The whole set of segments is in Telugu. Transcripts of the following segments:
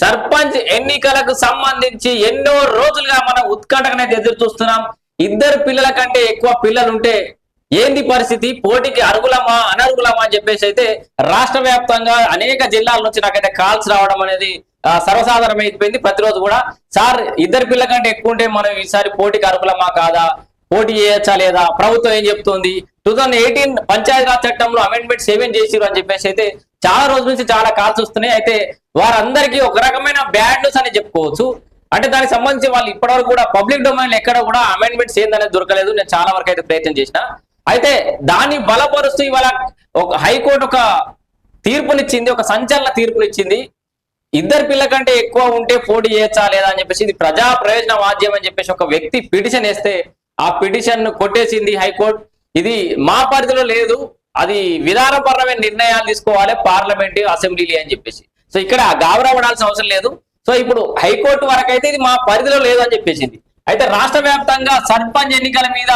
సర్పంచ్ ఎన్నికలకు సంబంధించి ఎన్నో రోజులుగా మనం ఉత్కంఠగానే ఎదురు చూస్తున్నాం. ఇద్దరు పిల్లల కంటే ఎక్కువ పిల్లలుంటే ఏంది పరిస్థితి, పోటీకి అర్హులమా అనర్హులమా అని చెప్పేసి అయితే రాష్ట్ర వ్యాప్తంగా అనేక జిల్లాల నుంచి నాకైతే కాల్స్ రావడం అనేది సర్వసాధారణం అయిపోయింది. ప్రతిరోజు కూడా సార్ ఇద్దరు పిల్లల కంటే ఎక్కువ ఉంటే మనం ఈసారి పోటీకి అర్హులమా కాదా, పోటీ చేయొచ్చా లేదా, ప్రభుత్వం ఏం చెప్తుంది, 2018 పంచాయతీరాజ్ చట్టంలో అమెండ్మెంట్ 7 చేసిరు అని చెప్పేసి అయితే చాలా రోజుల నుంచి చాలా కాల్స్ వస్తున్నాయి. అయితే వారందరికీ ఒక రకమైన బ్యాడ్ న్యూస్ అని చెప్పుకోవచ్చు. అంటే దానికి సంబంధించి వాళ్ళు ఇప్పటివరకు కూడా పబ్లిక్ డొమైన్ ఎక్కడ కూడా అమెండ్మెంట్స్ ఏందనేది దొరకలేదు. నేను చాలా వరకు అయితే ప్రయత్నం చేసిన. అయితే దాన్ని బలపరుస్తూ ఇవాళ ఒక హైకోర్టు ఒక తీర్పునిచ్చింది, ఒక సంచలన తీర్పునిచ్చింది. ఇద్దరు పిల్లల కంటే ఎక్కువ ఉంటే పోటీ చేయొచ్చా లేదా అని చెప్పేసి ఇది ప్రజా ప్రయోజన వాద్యం అని చెప్పేసి ఒక వ్యక్తి పిటిషన్ వేస్తే ఆ పిటిషన్ కొట్టేసింది హైకోర్టు. ఇది మా పరిధిలో లేదు, అది విధానపరమైన నిర్ణయాలు తీసుకోవాలి పార్లమెంట్ అసెంబ్లీలు అని చెప్పేసి. సో ఇక్కడ గాబరా పడాల్సిన అవసరం లేదు. సో ఇప్పుడు హైకోర్టు వరకు అయితే ఇది మా పరిధిలో లేదు అని చెప్పేసింది. అయితే రాష్ట్ర వ్యాప్తంగా సర్పంచ్ ఎన్నికల మీద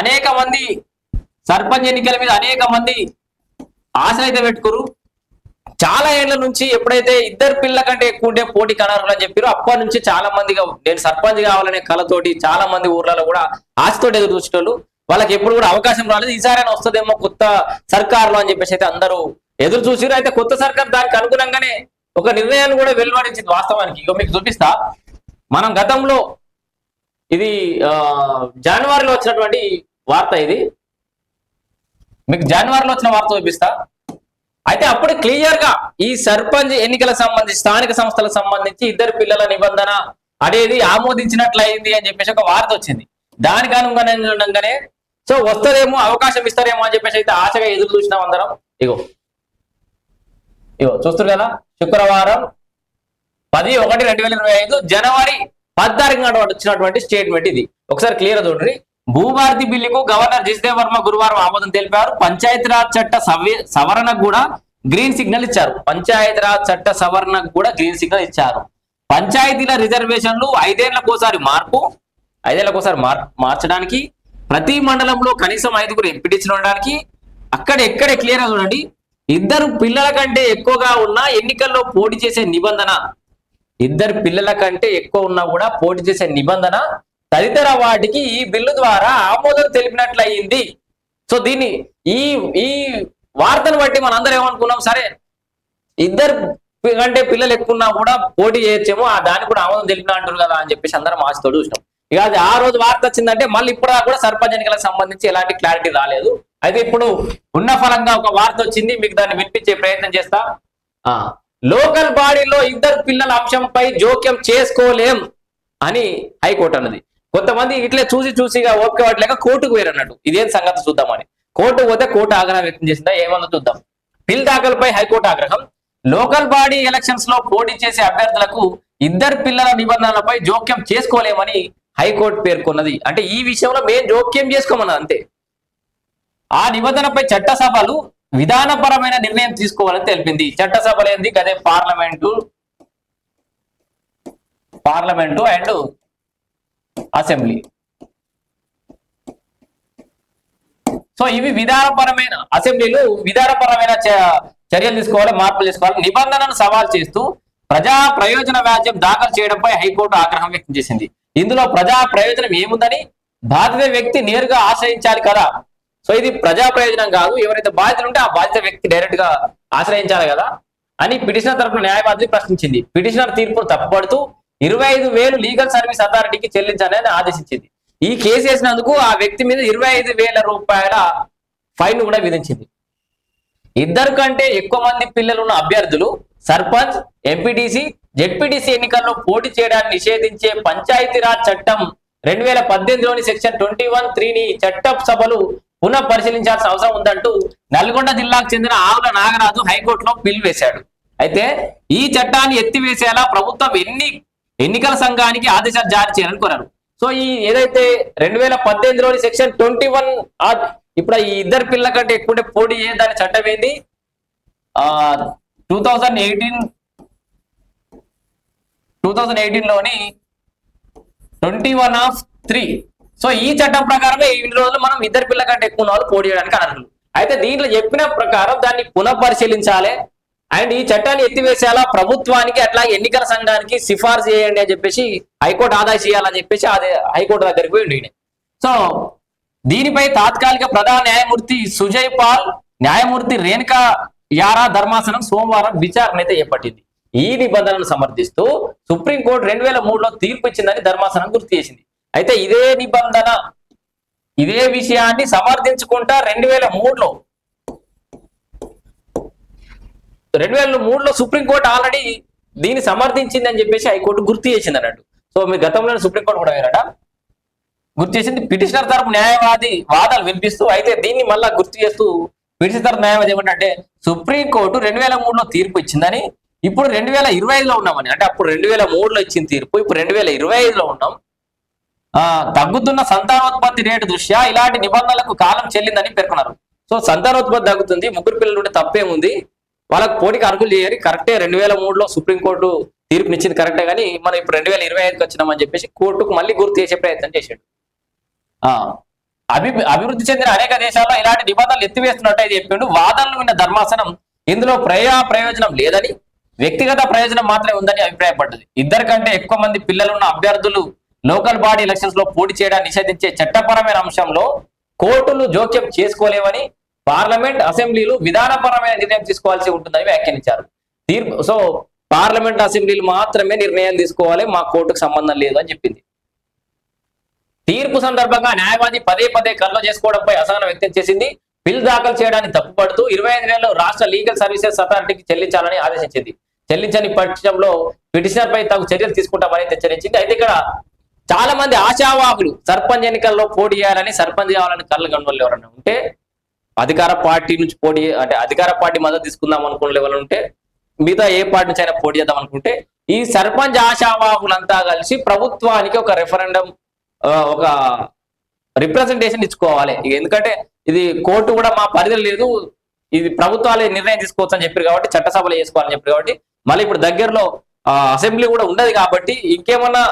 అనేక మంది ఆశలు అయితే పెట్టుకురు. చాలా ఏళ్ల నుంచి ఎప్పుడైతే ఇద్దరు పిల్లల కంటే ఎక్కువ ఉంటే పోటీ కనరు అని చెప్పారు, అప్పటి నుంచి చాలా మందిగా నేను సర్పంచ్ కావాలనే కళతోటి చాలా మంది ఊర్లలో కూడా ఆశతోటి ఎదురు చూసేటోళ్ళు. వాళ్ళకి ఎప్పుడు కూడా అవకాశం రాలేదు. ఈసారైనా వస్తుందేమో కొత్త సర్కారులో అని చెప్పేసి అయితే అందరూ ఎదురు చూసారు. అయితే కొత్త సర్కార్ దానికి అనుగుణంగానే ఒక నిర్ణయాన్ని కూడా వెలువడించింది. వాస్తవానికి ఇక మీకు చూపిస్తా. మనం గతంలో ఇది జనవరిలో వచ్చినటువంటి వార్త, ఇది మీకు జనవరిలో వచ్చిన వార్త చూపిస్తా. అయితే అప్పుడు క్లియర్ గా ఈ సర్పంచ్ ఎన్నికలకు సంబంధించి స్థానిక సంస్థలకు సంబంధించి ఇద్దరు పిల్లల నిబంధన అనేది ఆమోదించినట్లయింది అని చెప్పేసి ఒక వార్త వచ్చింది. దానికి అనుగుణంగానే సో వస్తుందేమో, అవకాశం ఇస్తారేమో అని చెప్పేసి అయితే ఆశగా ఎదురు చూసినాం అందరం. ఇగో చూస్తారు కదా, శుక్రవారం 10/1/2025 జనవరి 14 నాడు వచ్చినటువంటి స్టేట్మెంట్ ఇది. ఒకసారి క్లియర్ చూడండి. భూభారతి బిల్లుకు గవర్నర్ జిష్దేవ్ వర్మ గురువారం ఆమోదం తెలిపారు. పంచాయతీరాజ్ చట్ట సవరణకు కూడా గ్రీన్ సిగ్నల్ ఇచ్చారు. పంచాయతీరాజ్ చట్ట సవరణకు కూడా గ్రీన్ సిగ్నల్ ఇచ్చారు. పంచాయతీల రిజర్వేషన్లు 5 ఏళ్లకోసారి మార్చడానికి, ప్రతి మండలంలో కనీసం 5గురు ఎంపీటీసీలు ఉండడానికి, ఎక్కడే క్లియర్ గా చూడండి. ఇద్దరు పిల్లల కంటే ఎక్కువగా ఉన్న ఎన్నికల్లో పోటీ చేసే నిబంధన, ఇద్దరు పిల్లల కంటే ఎక్కువ ఉన్నా కూడా పోటీ చేసే నిబంధన తదితర వాటికి ఈ బిల్లు ద్వారా ఆమోదం తెలిపినట్లయింది. సో దీన్ని ఈ వార్తను బట్టి మనందరం ఏమనుకున్నాం, సరే ఇద్దరు కంటే పిల్లలు ఎక్కువన్నా కూడా పోటీ చేయొచ్చేమో, దానికి కూడా ఆమోదం తెలిపిన అంటారు కదా అని చెప్పేసి అందరం ఆశతో చూసినాం. ఇక అది ఆ రోజు వార్త వచ్చిందంటే మళ్ళీ ఇప్పుడు కూడా సర్పంచ్ ఎన్నికలకు సంబంధించి ఎలాంటి క్లారిటీ రాలేదు. అయితే ఇప్పుడు ఉన్న ఫలంగా ఒక వార్త వచ్చింది, మీకు దాన్ని వినిపించే ప్రయత్నం చేస్తా. లోకల్ బాడీలో ఇద్దరు పిల్లల అంశంపై జోక్యం చేసుకోలేం అని హైకోర్టు అన్నది. కొంతమంది ఇట్లే చూసిగా ఓపిక పట్టలేక కోర్టుకు వేరన్నట్టు. ఇదేం సంగతి చూద్దామని కోర్టుకు పోతే కోర్టు ఆగ్రహం వ్యక్తం చేసిందా ఏమన్నా చూద్దాం. బిల్ దాఖలుపై హైకోర్టు ఆగ్రహం. లోకల్ బాడీ ఎలక్షన్స్ లో పోటీ చేసే అభ్యర్థులకు ఇద్దరు పిల్లల నిబంధనలపై జోక్యం చేసుకోలేమని హైకోర్టు పేర్కొన్నది. అంటే ఈ విషయంలో మేము జోక్యం చేసుకోమన్నది అంతే. ఆ నిబంధనపై చట్టసభలు విధానపరమైన నిర్ణయం తీసుకోవాలని తెలిపింది. చట్టసభలు ఏంది, అదే పార్లమెంటు అండ్ అసెంబ్లీ. సో ఇవి విధానపరమైన అసెంబ్లీలు విధానపరమైన చర్యలు తీసుకోవాలి, మార్పులు తీసుకోవాలి. నిబంధనను సవాల్ చేస్తూ ప్రజా ప్రయోజన వ్యాజ్యం దాఖలు చేయడంపై హైకోర్టు ఆగ్రహం వ్యక్తం చేసింది. ఇందులో ప్రజా ప్రయోజనం ఏముందని బాధిత వ్యక్తి నేరుగా ఆశ్రయించాలి కదా. సో ఇది ప్రజా ప్రయోజనం కాదు, ఎవరైతే బాధితులు ఉంటే ఆ బాధిత వ్యక్తి డైరెక్ట్ గా ఆశ్రయించాలి కదా అని పిటిషనర్ తరఫున న్యాయవాది ప్రశ్నించింది. పిటిషనర్ తీర్పును తప్పుపడుతూ 25,000 లీగల్ సర్వీస్ అథారిటీకి చెల్లించాలని ఆదేశించింది. ఈ కేసు వేసినందుకు ఆ వ్యక్తి మీద 25,000 రూపాయల ఫైన్ కూడా విధించింది. ఇద్దరు కంటే ఎక్కువ మంది పిల్లలున్న అభ్యర్థులు సర్పంచ్, ఎంపీటీసీ, జెడ్పీటీసీ ఎన్నికల్లో పోటీ చేయడాన్ని నిషేధించే పంచాయతీరాజ్ చట్టం 2018లోని సెక్షన్ 21(3)ని చట్టసభలు పునః పరిశీలించాల్సిన అవసరం ఉందంటూ నల్గొండ జిల్లాకు చెందిన ఆవుల నాగరాజు హైకోర్టులో పిల్ వేశాడు. అయితే ఈ చట్టాన్ని ఎత్తివేసేలా ప్రభుత్వం ఎన్నికల సంఘానికి ఆదేశాలు జారీ చేయాలని కోరారు. సో ఈ ఏదైతే 2018లోని సెక్షన్ 21 ఇప్పుడు ఈ ఇద్దరు పిల్లల కంటే ఎక్కువ పోటీ చేయదాని చట్టం ఏంది, 2018లోని 21(3). సో ఈ చట్టం ప్రకారమే ఇన్ని రోజులు మనం ఇద్దరు పిల్లల కంటే ఎక్కువ వాళ్ళు పోటీ చేయడానికి అనర్హులు. అయితే దీంట్లో చెప్పిన ప్రకారం దాన్ని పునఃపరిశీలించాలి అండ్ ఈ చట్టాన్ని ఎత్తివేసేలా ప్రభుత్వానికి అట్లాగే ఎన్నికల సంఘానికి సిఫార్సు చేయండి అని చెప్పేసి హైకోర్టు ఆదాయ చేయాలని చెప్పేసి అదే హైకోర్టు దగ్గరికి పోయింది. సో దీనిపై తాత్కాలిక ప్రధాన న్యాయమూర్తి సుజయ్ పాల్, న్యాయమూర్తి రేణుకా యారా ధర్మాసనం సోమవారం విచారణ అయితే చేపట్టింది. ఈ నిబంధనను సమర్థిస్తూ సుప్రీంకోర్టు 2003లో తీర్పు ఇచ్చిందని ధర్మాసనం గుర్తు చేసింది. అయితే ఇదే నిబంధన, ఇదే విషయాన్ని సమర్థించుకుంటా 2003లో సుప్రీంకోర్టు ఆల్రెడీ దీన్ని సమర్థించింది అని చెప్పేసి హైకోర్టు గుర్తు చేసింది అన్నట్టు. సో మీ గతంలో సుప్రీంకోర్టు కూడా వేరట గుర్తు చేసింది. పిటిషనర్ తరపు న్యాయవాది వాదాలు వినిపిస్తూ అయితే దీన్ని మళ్ళా గుర్తు చేస్తూ పిటిషనర్ తరపు న్యాయవాది ఏమంటే సుప్రీంకోర్టు 2003లో తీర్పు ఇచ్చిందని, ఇప్పుడు 2025లో ఉన్నామని. అంటే అప్పుడు 2003లో ఇచ్చిన తీర్పు, ఇప్పుడు 2025లో ఉన్నాం. తగ్గుతున్న సంతానోత్పత్తి రేటు దృష్ట్యా ఇలాంటి నిబంధనలకు కాలం చెల్లిందని పేర్కొన్నారు. సో సంతానోత్పత్తి తగ్గుతుంది, ముగ్గురు పిల్లలు ఉంటే తప్పేముంది, వాళ్ళకు పోటీకి అర్హులు చేయాలి, కరెక్టే. 2003లో సుప్రీంకోర్టు తీర్పునిచ్చింది కరెక్టే, కానీ మనం ఇప్పుడు 2025కి వచ్చినామని చెప్పేసి కోర్టుకు మళ్ళీ గుర్తు చేసే ప్రయత్నం చేశాడు. అభివృద్ధి చెందిన అనేక దేశాల్లో ఇలాంటి నిబంధనలు ఎత్తివేస్తున్నట్టు చెప్పిండు. వాదనలు విన్న ధర్మాసనం ఇందులో ప్రయోజనం లేదని, వ్యక్తిగత ప్రయోజనం మాత్రమే ఉందని అభిప్రాయపడ్డది. 2 కంటే ఎక్కువ మంది పిల్లలున్న అభ్యర్థులు లోకల్ బాడీ ఎలక్షన్స్ లో పోటీ చేయడాన్ని నిషేధించే చట్టపరమైన అంశంలో కోర్టులు జోక్యం చేసుకోలేవని, పార్లమెంట్ అసెంబ్లీలు విధానపరమైన నిర్ణయం తీసుకోవాల్సి ఉంటుందని వ్యాఖ్యానించారు. సో పార్లమెంట్ అసెంబ్లీలు మాత్రమే నిర్ణయాలు తీసుకోవాలి, మా కోర్టుకు సంబంధం లేదు అని చెప్పింది. తీర్పు సందర్భంగా న్యాయవాది పదే కల్లో చేసుకోవడంపై అసహనం వ్యక్తం చేసింది. బిల్ దాఖలు చేయడాన్ని తప్పుపడుతూ 25 నెలలు రాష్ట్ర లీగల్ సర్వీసెస్ అథారిటీకి చెల్లించాలని ఆదేశించింది. చెల్లించని పక్షంలో పిటిషనర్ పై తగు చర్యలు తీసుకుంటామని హెచ్చరించింది. అయితే ఇక్కడ చాలా మంది ఆశావాహులు సర్పంచ్ ఎన్నికల్లో పోటీ చేయాలని, సర్పంచ్ కావాలని కళ్ళు కనుగొని ఎవరన్నా ఉంటే, అధికార పార్టీ నుంచి పోటీ అంటే అధికార పార్టీ మద్దతు తీసుకుందాం అనుకునే ఎవరు ఉంటే, మిగతా ఏ పార్టీ నుంచి అయినా పోటీ చేద్దాం అనుకుంటే, ఈ సర్పంచ్ ఆశావాహులంతా కలిసి ప్రభుత్వానికి ఒక రెఫరెండం, ఒక రిప్రజెంటేషన్ ఇచ్చుకోవాలి. ఎందుకంటే ఇది కోర్టు కూడా మా పరిధి లేదు, ఇది ప్రభుత్వాలే నిర్ణయం తీసుకోవచ్చు అని చెప్పారు కాబట్టి, చట్టసభలో చేసుకోవాలని చెప్పారు కాబట్టి, మళ్ళీ ఇప్పుడు దగ్గరలో అసెంబ్లీ కూడా ఉండదు కాబట్టి ఇంకేమన్నా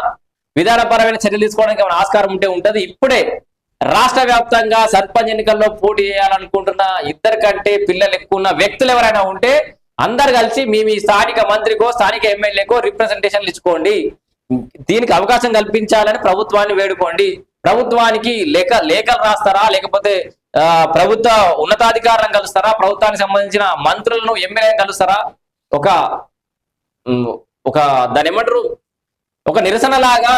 విధానపరమైన చర్యలు తీసుకోవడానికి ఏమైనా ఆస్కారం ఉంటే ఉంటది. ఇప్పుడే రాష్ట్ర వ్యాప్తంగా సర్పంచ్ ఎన్నికల్లో పోటీ చేయాలనుకుంటున్న 2 కంటే పిల్లలు ఎక్కువ ఉన్న వ్యక్తులు ఎవరైనా ఉంటే అందరు కలిసి మీ స్థానిక మంత్రికో స్థానిక ఎమ్మెల్యేకో రిప్రజెంటేషన్లు ఇచ్చుకోండి. దీనికి అవకాశం కల్పించాలని ప్రభుత్వాన్ని వేడుకోండి. ప్రభుత్వానికి లేఖలు రాస్తారా, లేకపోతే ప్రభుత్వ ఉన్నతాధికారులను కలుస్తారా, ప్రభుత్వానికి సంబంధించిన మంత్రులను ఎమ్మెల్యేలను కలుస్తారా, ఒక దాని ఏమంటారు, ఒక నిరసన లాగా,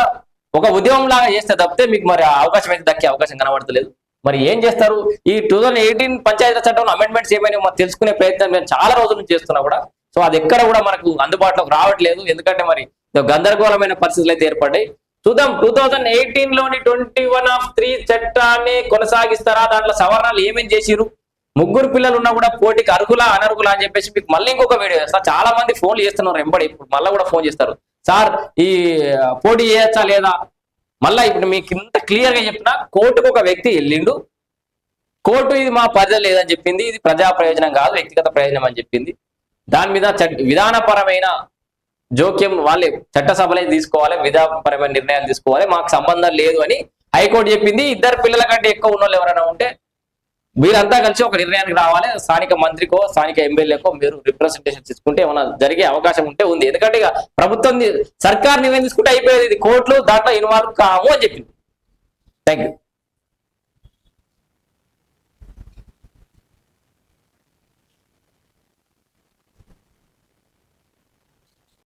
ఒక ఉద్యమం లాగా చేస్తే తప్పితే మీకు మరి అవకాశం అయితే దక్కే అవకాశం కనబడతలేదు. మరి ఏం చేస్తారు? ఈ 2018 పంచాయతీ చట్టంలో అమెండ్మెంట్స్ ఏమైనా తెలుసుకునే ప్రయత్నం నేను చాలా రోజుల నుంచి చేస్తున్నా కూడా, సో అది ఎక్కడ కూడా మనకు అందుబాటులోకి రావట్లేదు. ఎందుకంటే మరి గందరగోళమైన పరిస్థితులు అయితే ఏర్పడ్డాయి. చూద్దాం 2018లోని 21(3) చట్టాన్ని కొనసాగిస్తారా, దాంట్లో సవరణలు ఏమేమి చేసిరు, ముగ్గురు పిల్లలు ఉన్నా కూడా పోటీకి అర్హులా అనర్హులా అని చెప్పేసి మీకు మళ్ళీ ఇంకొక వీడియో చేస్తా. చాలా మంది ఫోన్లు చేస్తున్నారు ఎంబడి, ఇప్పుడు మళ్ళీ కూడా ఫోన్ చేస్తారు, సార్ ఈ పోటీ చేయొచ్చా లేదా. మళ్ళీ ఇప్పుడు మీకు ఇంత క్లియర్ గా చెప్పిన, కోర్టుకు ఒక వ్యక్తి వెళ్ళిండు, కోర్టు ఇది మా పరిధి లేదని చెప్పింది, ఇది ప్రజా ప్రయోజనం కాదు వ్యక్తిగత ప్రయోజనం అని చెప్పింది. దాని మీద విధానపరమైన జోక్యం వాళ్ళే చట్టసభలే తీసుకోవాలి, విధానపరమైన నిర్ణయాలు తీసుకోవాలి, మాకు సంబంధం లేదు అని హైకోర్టు చెప్పింది. 2 పిల్లల కంటే ఎక్కువ ఉన్న వాళ్ళు ఎవరైనా ఉంటే వీరంతా కలిసి ఒక నిర్ణయానికి రావాలి. స్థానిక మంత్రికో స్థానిక ఎమ్మెల్యేకో మీరు రిప్రజెంటేషన్ తీసుకుంటే ఏమైనా జరిగే అవకాశం ఉంటే ఉంది. ఎందుకంటే ఇక ప్రభుత్వం సర్కార్ నిర్ణయం తీసుకుంటే అయిపోయేది, ఇది కోర్టులు దాంట్లో ఇన్వాల్వ్ కాము అని చెప్పింది. Thank you.